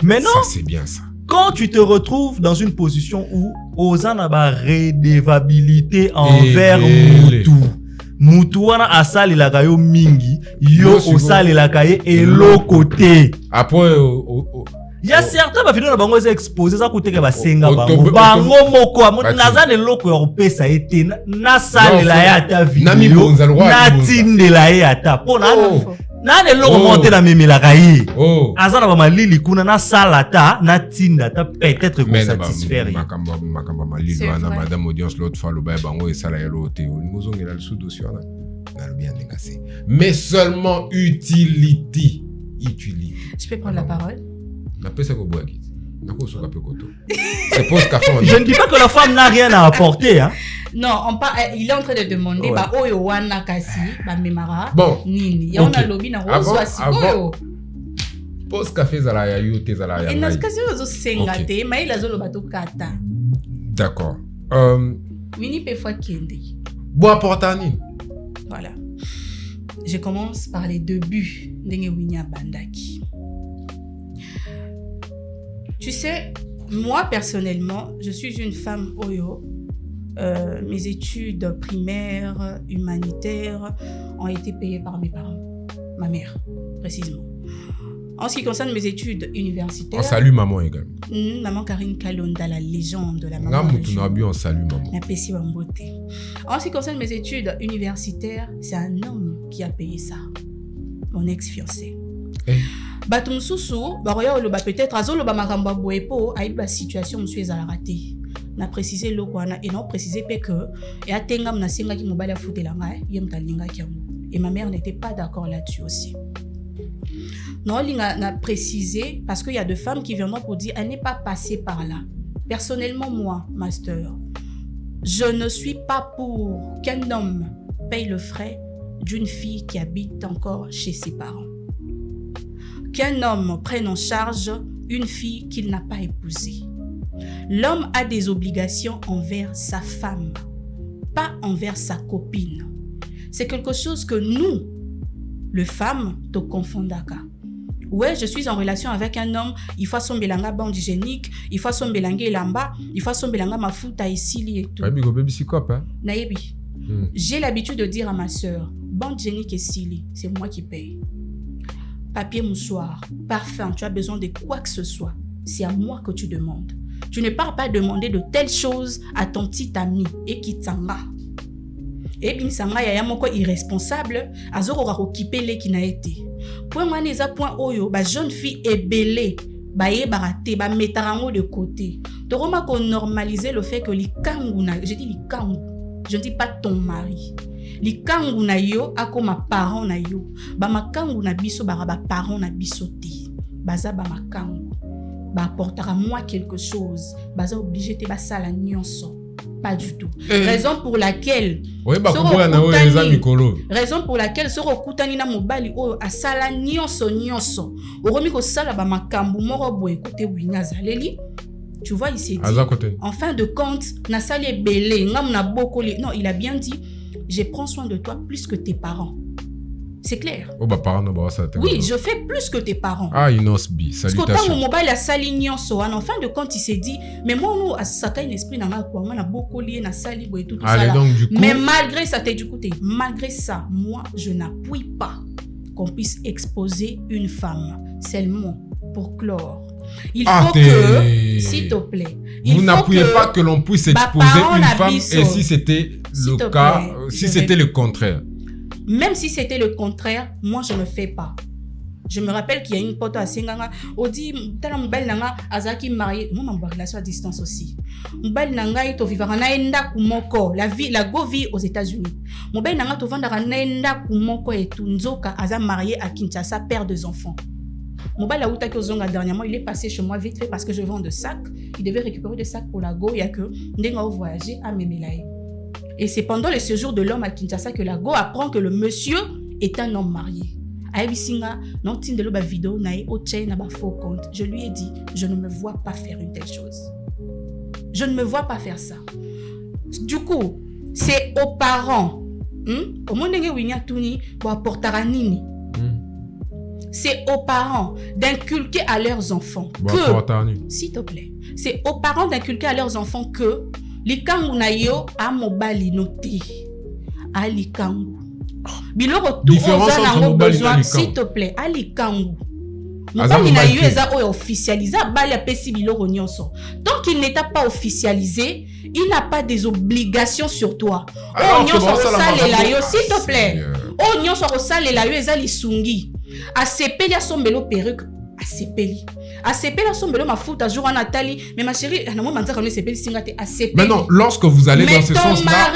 Maintenant, ça c'est bien ça. Quand tu te retrouves dans une position où ozana ba redevabilité envers mutu. Mutu wana asali la kayo mingi, yo osali la kaye et l'autre côté. Après il y a certains ba finona bango exposé ça côté que ba senga bango. Bango moko nazane loko ya pesa ete na sale la ya ta vidéo. Na tinde la ya ta pona. Na ne loko monter na memela kaye. Azana ba malili kuna na sala ta na tinda ta peut-être qu'on satisfaire. Makamba malili wana Madame Audience l'autre fois le ba bango et sala ya loté. Nous on est le sous dossier là. Na bien négacé. Mais seulement utility. Je peux prendre la parole? C'est je ne dis pas que la femme n'a rien à apporter. Hein. Non, il est en train de demander bon, nini. Avant, pose café zala ya yote zala ya. D'accord. Winnie peut fois kende. Bois portani. Voilà. Je commence par les débuts de Winnie Bandaki. Tu sais, moi personnellement, je suis une femme Oyo. Mes études primaires, humanitaires ont été payées par mes parents. Ma mère, précisément. En ce qui concerne mes études universitaires... On salue maman également. Maman Karine Kalonda, la légende de la maman. On salue maman. En ce qui concerne mes études universitaires, c'est un homme qui a payé ça. Mon ex-fiancé. Batumsusu, peut-être azoloba makamba boepo aiba situation monsieur ezalakate. Na préciser lokwana et non préciser que et atenga na singa ki mobali afutela ngai yemtalinga kiamu. Et ma mère n'était pas d'accord là-dessus aussi. Non, il a précisé parce qu'il y a deux femmes qui viendront pour dire elle n'est pas passée par là. Personnellement moi, master, je ne suis pas pour qu'un homme paye le frais d'une fille qui habite encore chez ses parents. Qu'un homme prenne en charge une fille qu'il n'a pas épousée. L'homme a des obligations envers sa femme, pas envers sa copine. C'est quelque chose que nous, les femmes, te confondons. Ouais, je suis en relation avec un homme, il faut son belanga bande hygiénique, il faut son belanga lamba, il faut son belanga mafuta ici et tout. Naïbi. J'ai l'habitude de dire à ma sœur, bande hygiénique et Sili, c'est moi qui paye. Papier mouchoir, parfum, tu as besoin de quoi que ce soit, c'est à moi que tu demandes. Tu ne pars pas demander de telles choses à ton petit ami et qui t'enga. Et puis sanga ya moko irresponsable, azoro ka kokipele ki na été. Point moi neza point oyo, ba jeune fille ebelé, ba ye baraté, ba metarango de côté. Toroma ko normaliser le fait que likanguna, je dis likangu, je ne dis pas ton mari. Likangu na yo akoma parent na yo ba makangu na biso ba parent na biso te baza ba makangu ba apportera moi quelque chose baza obligé te ba sala nyonso pas du tout. Raison pour laquelle raison pour laquelle soro kutani na mobali oyo asala nyonso oromi ko sala ba makambu moko boye kote winyaza leli. Tu vois, il s'est dit en fin de compte na sali belé ngam na bokoli. Non, il a bien dit je prends soin de toi plus que tes parents. C'est clair. Oui, je fais plus que tes parents. Ah, Inosbi, salutations. Parce que quand mon mobile a sali nyonso, en fin de compte, il s'est dit, mais moi, nous, à ça, un esprit, on a beaucoup lié, na sali, et tout ça. Donc, du coup... Mais malgré ça, malgré ça, moi, je n'appuie pas qu'on puisse exposer une femme. Seulement pour clore. Il faut que, s'il te plaît, vous n'appuyez pas que l'on puisse exposer une femme et si c'était le cas, si c'était le contraire. Même si c'était le contraire, moi, je ne fais pas. Je me rappelle qu'il y a une pote à Senganga, on dit, tala mbali nanga azaki marié, moi ma relation à distance aussi. Mbali nanga ito vivara na enda kumoko, la go vie aux États-Unis. Mbali nanga to vanda na enda kumoko et tunzoka aza marié à Kinshasa, père deux enfants. Mbali la utaki ozonga dernièrement, il est passé chez moi vite fait parce que je vends des sacs. Il devait récupérer des sacs pour la go, il y a que ndenga voyager à Memelaye. Et c'est pendant le séjour de l'homme à Kinshasa que la go apprend que le monsieur est un homme marié. Je lui ai dit, je ne me vois pas faire une telle chose. Je ne me vois pas faire ça. Du coup, c'est aux parents. C'est aux parents d'inculquer à leurs enfants que, s'il te plaît, c'est aux parents d'inculquer à leurs enfants que likangu na yo a mobali noté a likangu. Biloko tout aux besoin, s'il te plaît, a likangu. Mobali na yo eza officialisé bali apesi biloko nyonso. Tant qu'il n'est pas officialisé, il n'a pas des obligations sur toi. Oh nyonso osalela yo, s'il te plaît. Oh nyonso osalela yo eza lisungi. A sepeli asombelo perruque, a sepeli. A sepeli asombelo mafuta jour en Nathalie, mais ma chérie, na moi manza comme sepeli singate a sepeli. Maintenant, lorsque vous allez dans ce sens-là,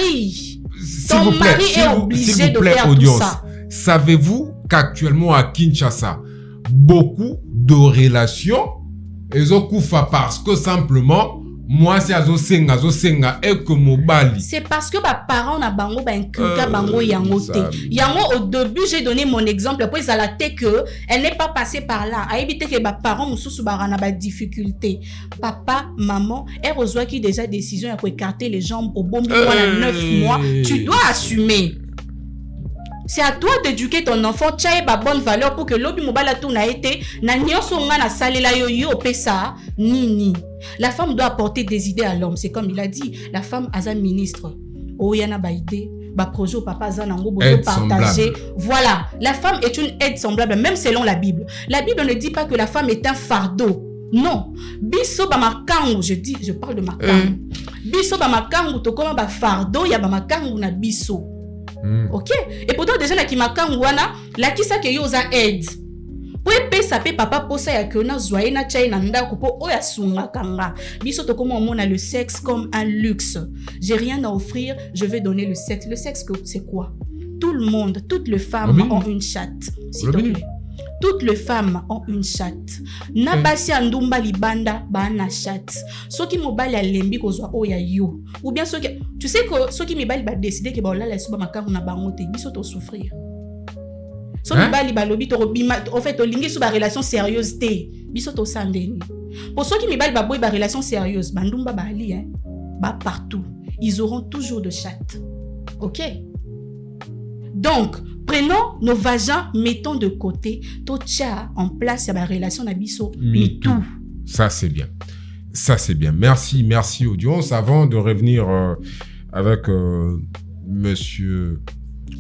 ton mari est obligé de faire audience, tout ça. Savez-vous qu'actuellement à Kinshasa, beaucoup de relations ezokoufa parce que simplement moi c'est azosenga et que mobali. C'est parce que ma parents na bango ba inculka bango yango te. Yango au début j'ai donné mon exemple après ça la té que elle n'est pas passée par là. A éviter que ba parents mususu barana ba difficulté. Papa, maman, elle reçoit qui déjà décision à écarter les jambes au bon moment à 9 mois, tu dois assumer. C'est à toi d'éduquer ton enfant, tu as une bonne valeur pour que l'obi mobile a tout na été, na nyonso nga na salela yo yo pesa nini. La femme doit apporter des idées à l'homme, c'est comme il a dit, la femme a un ministre. Oh yana ba idée, ba projet papa za nango bozo partager. Voilà, la femme est une aide semblable même selon la Bible. La Bible ne dit pas que la femme est un fardeau. Non, biso ba makangu, je parle de makangu. Biso ba makangu to koma ba fardeau ya ba makangu na biso. Ok, et pourtant déjà na kimakangu wana la kisa ke yo za aide. Po pesa pe papa posa ya ke na zoye na chai na ndako po oya sunga kanga. Biso to comme on a le sexe comme un luxe. J'ai rien à offrir, je vais donner le sexe. Le sexe c'est quoi? Tout le monde, toutes les femmes ont une chatte. S'il te plaît. Toutes les femmes ont une chatte. Na basi andumba libanda ba na chatte. Soki mobali alembi kozwa oya yo. Ou bien soki tu sais que soki mibali ba décider que ba olala suba makangu na bango te biso to souffrir. Soki mibali ba lobi to robima en fait olingi suba relation sérieuse te biso to sandeni. Pour soki mibali ba boy ba relation sérieuse bandumba ba ali ba partout. Ils auront toujours de chatte. OK? Donc, prenons nos vagins, mettons de côté, tout ça en place, il y a une relation d'abisso, mais tout. Ça, c'est bien. Ça, c'est bien. Merci, audience. Avant de revenir avec Monsieur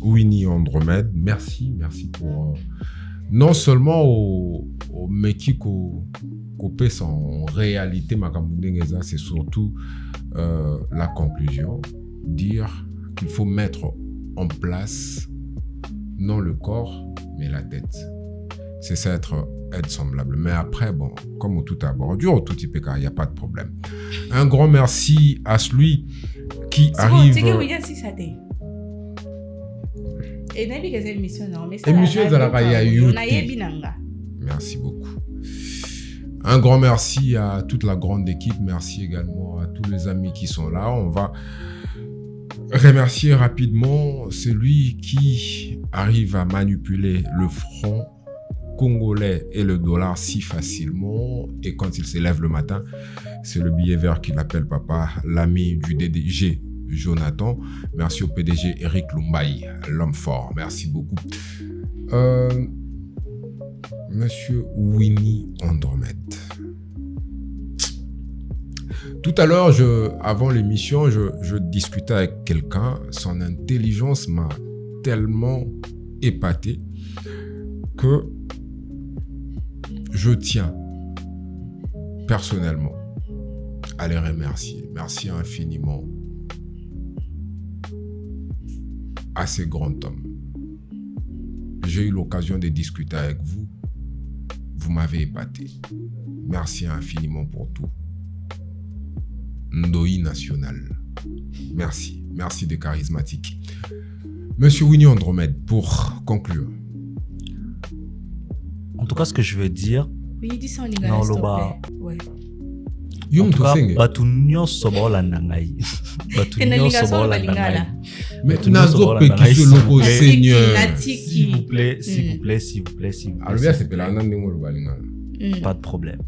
Winnie Andromède, merci pour non seulement au métier qu'on pèse en réalité, c'est surtout la conclusion, dire qu'il faut mettre en place non le corps, mais la tête. C'est ça être semblable. Mais après, bon, comme tout à bordure, tout type il n'y a pas de problème. Un grand merci à celui qui arrive... Merci beaucoup. Un grand merci à toute la grande équipe. Merci également à tous les amis qui sont là. On va remercier rapidement celui qui arrive à manipuler le franc congolais et le dollar si facilement. Et quand il se lève le matin, c'est le billet vert qu'il appelle papa, l'ami du DDG Jonathan. Merci au PDG Eric Lumbaï, l'homme fort. Merci beaucoup. Monsieur Winnie Andromède. Tout à l'heure, avant l'émission, je discutais avec quelqu'un. Son intelligence m'a tellement épaté que je tiens personnellement à les remercier. Merci infiniment à ces grands hommes. j'ai eu l'occasion de discuter avec vous. Vous m'avez épaté. Merci infiniment pour tout. Ndoi National. Merci. Merci des charismatiques. Monsieur Winnie Andromède, pour conclure. En tout cas, ce que je veux dire... Oui, dis ça en lingala, s'il te plaît. Ouais. En tout cas, batu nyonso baolanda ngai. Batu nyonso baolanda ngai. Mais nazo pekisi loko Seigneur. S'il vous plaît, s'il vous plaît, s'il vous plaît, s'il vous plaît. Alors bien, c'est pelana ndimo lo balingala. Pas de problème.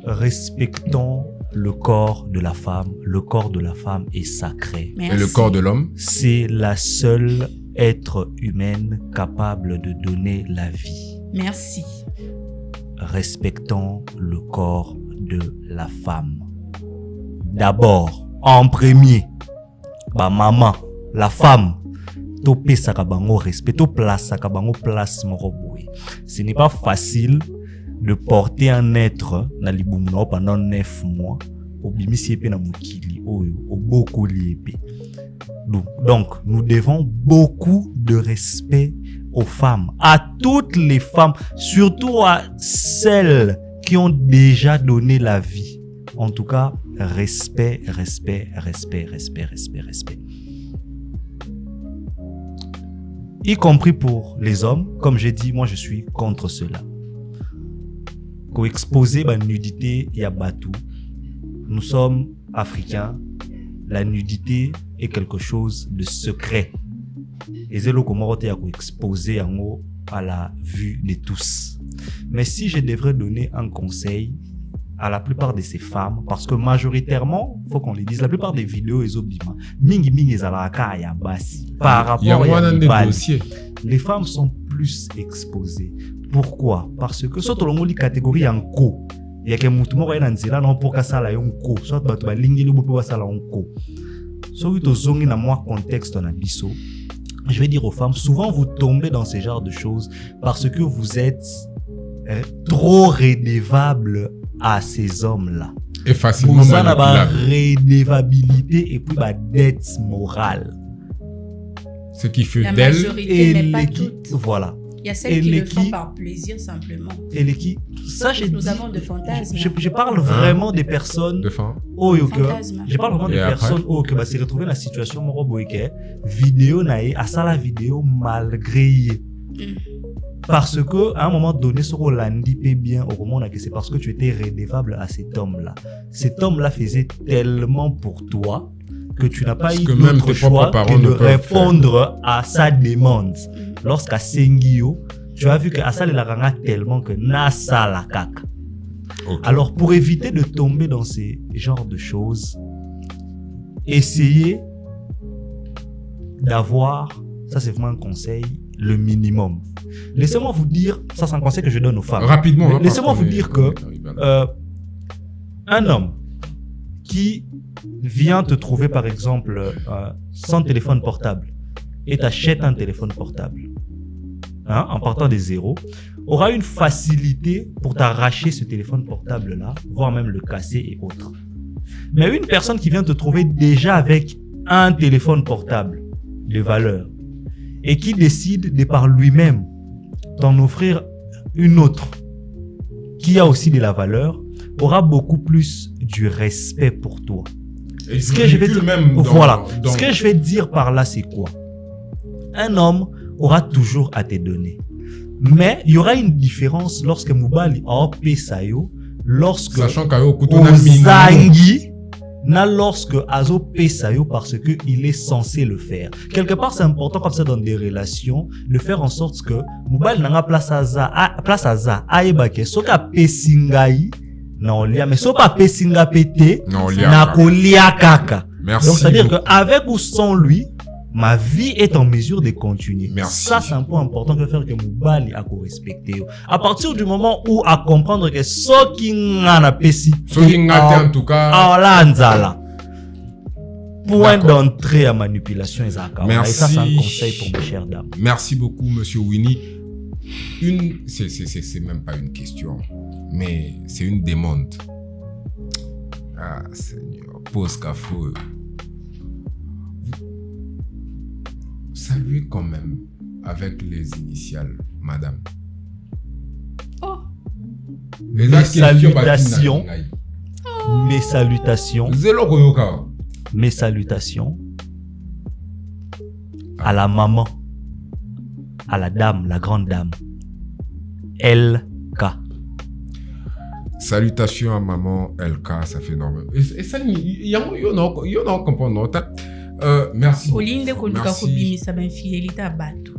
Respectons le corps de la femme. Le corps de la femme est sacré. Merci. Et le corps de l'homme? C'est la seule être humaine capable de donner la vie. Merci. Respectons le corps de la femme. D'abord, en premier, bah maman, la femme, topé sakabango respect, to place sakabango place moko boye. Ce n'est pas facile de porter un être na libumuna pendant 9 mois. Obimisi epe na mukili oyo oboko liepé. Donc, nous devons beaucoup de respect aux femmes, à toutes les femmes, surtout à celles qui ont déjà donné la vie. En tout cas, respect, respect, respect, respect, respect, respect. Y compris pour les hommes, comme j'ai dit, moi je suis contre cela. Qu'on expose la nudité, il y a batou. Nous sommes africains. La nudité est quelque chose de secret. Et c'est le comment exposer à la vue de tous. Mais si je devrais donner un conseil à la plupart de ces femmes, parce que majoritairement, il faut qu'on le dise, la plupart des vidéos ils obima mingi ezalaka ya basi par rapport à les femmes sont plus exposées. Pourquoi? Parce que surtout dans les catégories en co, il y a que mutu moko na nzela na pour kasala yonko, soit bato balingi le bopo basala onko. Soki tozongi na moi contexte na biso, je vais dire aux femmes, souvent vous tombez dans ce genre de choses parce que vous êtes trop redevable à ces hommes-là. Et facilement vous avez une redevabilité et puis une dette morale. Ce qui fait la d'elle... majorité, mais pas toutes. Voilà. Il y a celles qui le font par plaisir simplement. Et les qui ça, nous avons de fantasmes. Je parle vraiment des personnes... De fin. Je parle vraiment des personnes qui va se retrouver dans la situation vidéo nae à ça la vidéo malgré parce que à un moment donné ce qu'on l'a dit bien au moment que c'est parce que tu étais redevable à cet homme-là. Cet homme-là faisait tellement pour toi que tu n'as pas eu d'autre choix que de répondre à sa demande. Lorsqu'à Sengio, tu as vu que Asa la ranga tellement que Nasa la caca. Okay. Alors pour éviter de tomber dans ces genres de choses, essayez d'avoir, ça c'est vraiment un conseil, le minimum. Laissez-moi vous dire, ça c'est un conseil que je donne aux femmes. Rapidement. Laissez-moi vous dire que un homme qui vient te trouver par exemple sans téléphone portable et t'achète un téléphone portable, en partant des zéros, aura une facilité pour t'arracher ce téléphone portable-là, voire même le casser et autres. Mais une personne qui vient te trouver déjà avec un téléphone portable de valeur et qui décide de par lui-même d'en offrir une autre qui a aussi de la valeur, aura beaucoup plus du respect pour toi. Et ce que je vais dire, ce que je vais dire par là, c'est quoi? Un homme aura toujours à te donner. Mais il y aura une différence lorsque Moubali a Pesayo, lorsque Ozangi, lorsque Azo Pesayo parce que il est censé le faire. Quelque part, c'est important comme ça dans des relations, de faire en sorte que Moubali n'a pas place à za, aïbake, soka Pesingai, non, mais so pas Pesinga pété, na kolia kaka. Merci. Donc, c'est-à-dire qu'avec ou sans lui, ma vie est en mesure de continuer. Merci. Ça, c'est un point important que faire que Moubali a respecté. À partir du moment où à comprendre que ce qui n'a pesi, en tout cas, point d'entrée à manipulation et ça. Merci. Et ça, c'est un conseil pour mes chères dames. Merci beaucoup, monsieur Winnie. C'est même pas une question, mais c'est une demande. Ah, Seigneur, pose café. saluez quand même avec les initiales, madame. Oh. Mes salutations. Mes salutations. Mes salutations à la maman, à la dame, la grande dame. LK. Salutations à maman LK, ça fait énormément. Et ça, il y en a comprendre. Merci. Olinde koluka kobimisa ba infidélité à bateau.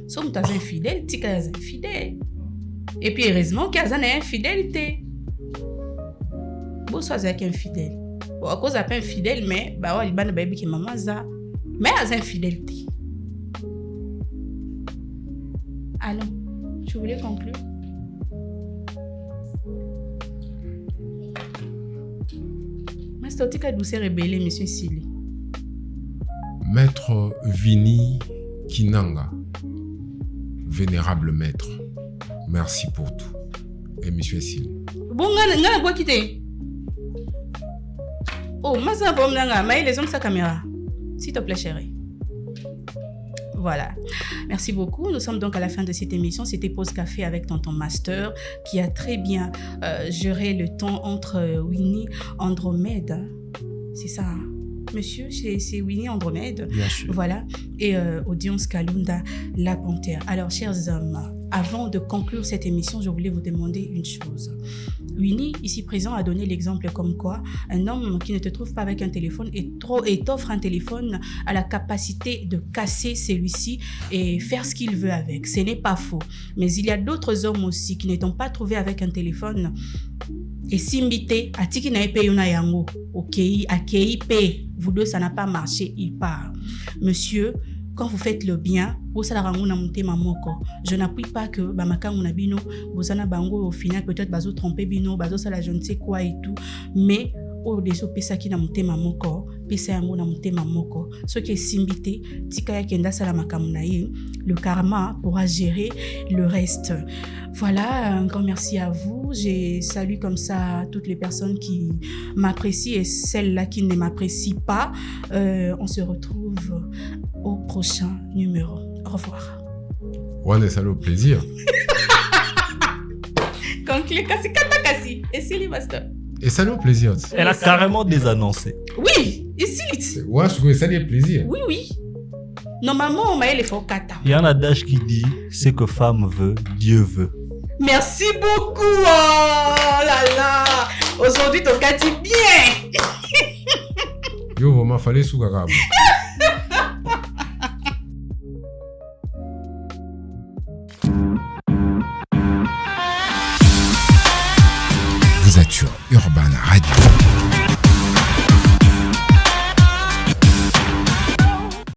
So mutaza infidèle, tika ya infidèle. Et puis heureusement qu'il y a une infidélité. Bon soit avec infidèle. Bon à cause appelle infidèle mais bah ouais, il bana baby qui maman za. Mais à infidélité. Allons, tu voulais conclure? Mais c'est aussi que douceur rebelle, monsieur Sili. Maître Vini Kinanga, vénérable maître, merci pour tout. Et monsieur Sili. Bon, on va quitter. Oh, ma ça va me les hommes sa caméra. S'il te plaît, chérie. Voilà. Merci beaucoup. Nous sommes donc à la fin de cette émission. C'était Pause Café avec Tonton Master qui a très bien géré le temps entre Winnie Andromède. C'est ça, hein? Monsieur, c'est Winnie Andromède. Bien sûr. Voilà. Et Audience Kalunda, la panthère. Alors, chers hommes, avant de conclure cette émission, je voulais vous demander une chose. Winnie, ici présent, a donné l'exemple comme quoi un homme qui ne te trouve pas avec un téléphone et t'offre un téléphone a la capacité de casser celui-ci et faire ce qu'il veut avec. Ce n'est pas faux. Mais il y a d'autres hommes aussi qui ne t'ont pas trouvé avec un téléphone et simbité, atiki na epe yona yango, ok, akei pe, vous deux ça n'a pas marché, il part. Monsieur, quand vous faites le bien, je n'appuie pas que Bamakango Bino, Bosana Bango, au final, peut-être Bazo tromper Bino, Bazo Sala, je ne sais quoi et tout, mais au déjà pesa qui n'a monté mamoko, pesa yango n'a monté mamoko, ce qui est simbité, Tikaya Kenda Salamakamunaye, le karma pourra gérer le reste. Voilà, un grand merci à vous. J'ai salué comme ça toutes les personnes qui m'apprécient et celles-là qui ne m'apprécient pas. On se retrouve au prochain numéro. Au revoir. Ouais, ça au plaisir. Conclure, kasi kata kasi. Et c'est les master. Et ça au plaisir. Elle a carrément désannoncé. Oui, et c'est ouais, je trouvais ça des plaisirs. Oui, oui. Normalement, on m'a dit les faux kata. Il y en a d'âge qui dit ce que femme veut, Dieu veut. Merci beaucoup. Oh là là. Aujourd'hui, ton cas dit bien. Yo, vraiment, fallait sous Gagab. Vous êtes sur Urban Radio.